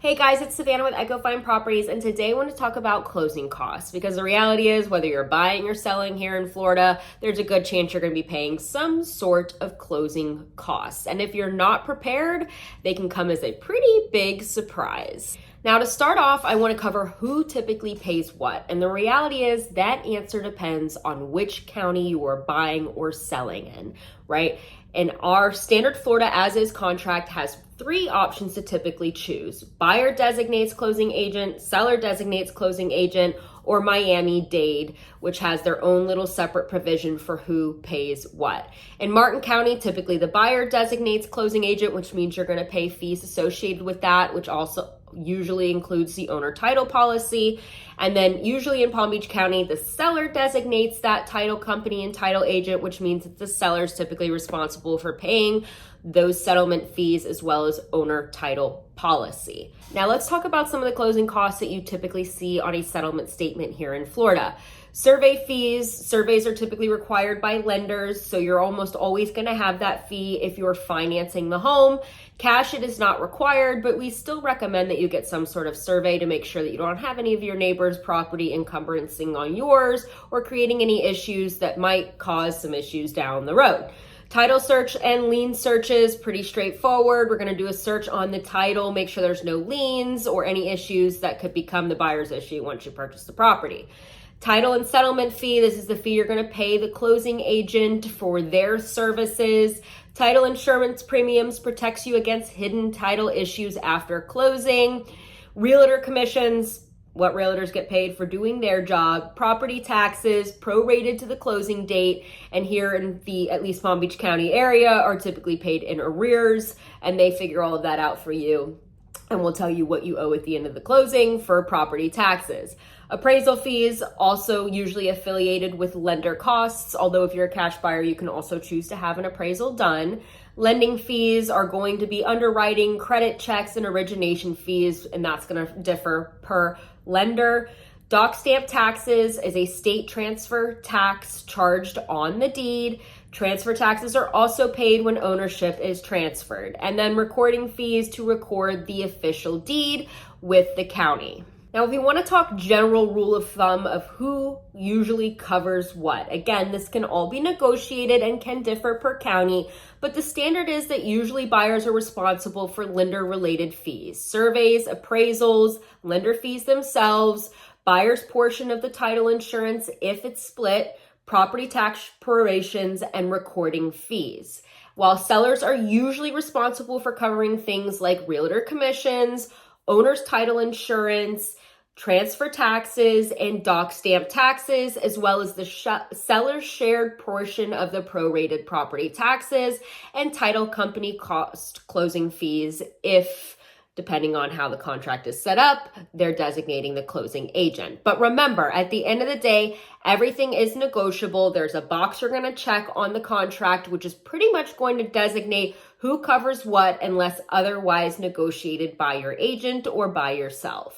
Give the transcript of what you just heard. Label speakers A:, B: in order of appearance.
A: Hey guys, it's Savannah with Ecofine Properties, and today I want to talk about closing costs because the reality is whether you're buying or selling here in Florida, there's a good chance you're going to be paying some sort of closing costs. And if you're not prepared, they can come as a pretty big surprise. Now, to start off, I want to cover who typically pays what. And the reality is that answer depends on which county you are buying or selling in, right? And our standard Florida as-is contract has three options to typically choose. Buyer designates closing agent, seller designates closing agent, or Miami-Dade, which has their own little separate provision for who pays what. In Martin County, typically the buyer designates closing agent, which means you're going to pay fees associated with that, which also usually includes the owner title policy. And then usually in Palm Beach County, the seller designates that title company and title agent, which means that the seller is typically responsible for paying those settlement fees as well as owner title policy. Now let's talk about some of the closing costs that you typically see on a settlement statement here in Florida. Survey fees. Surveys are typically required by lenders, so you're almost always going to have that fee if you're financing the home. Cash, it is not required, but we still recommend that you get some sort of survey to make sure that you don't have any of your neighbor's property encumberancing on yours or creating any issues that might cause some issues down the road. Title search and lien searches, pretty straightforward. We're going to do a search on the title, make sure there's no liens or any issues that could become the buyer's issue once you purchase the property. Title and settlement fee, this is the fee you're going to pay the closing agent for their services. Title insurance premiums protects you against hidden title issues after closing. Realtor commissions, what realtors get paid for doing their job. Property taxes, prorated to the closing date, and here in the at least Palm Beach County area are typically paid in arrears, and they figure all of that out for you and will tell you what you owe at the end of the closing for property taxes. Appraisal fees, also usually affiliated with lender costs, although if you're a cash buyer, you can also choose to have an appraisal done. Lending fees are going to be underwriting, credit checks, and origination fees, and that's going to differ per lender. Doc stamp taxes is a state transfer tax charged on the deed. Transfer taxes are also paid when ownership is transferred. And then recording fees to record the official deed with the county. Now, if you want to talk general rule of thumb of who usually covers what, again, this can all be negotiated and can differ per county, but the standard is that usually buyers are responsible for lender-related fees, surveys, appraisals, lender fees themselves, buyer's portion of the title insurance if it's split, property tax prorations, and recording fees. While sellers are usually responsible for covering things like realtor commissions, owner's title insurance, transfer taxes, and doc stamp taxes, as well as the seller's shared portion of the prorated property taxes and title company cost closing fees if, depending on how the contract is set up, they're designating the closing agent. But remember, at the end of the day, everything is negotiable. There's a box you're going to check on the contract, which is pretty much going to designate who covers what unless otherwise negotiated by your agent or by yourself.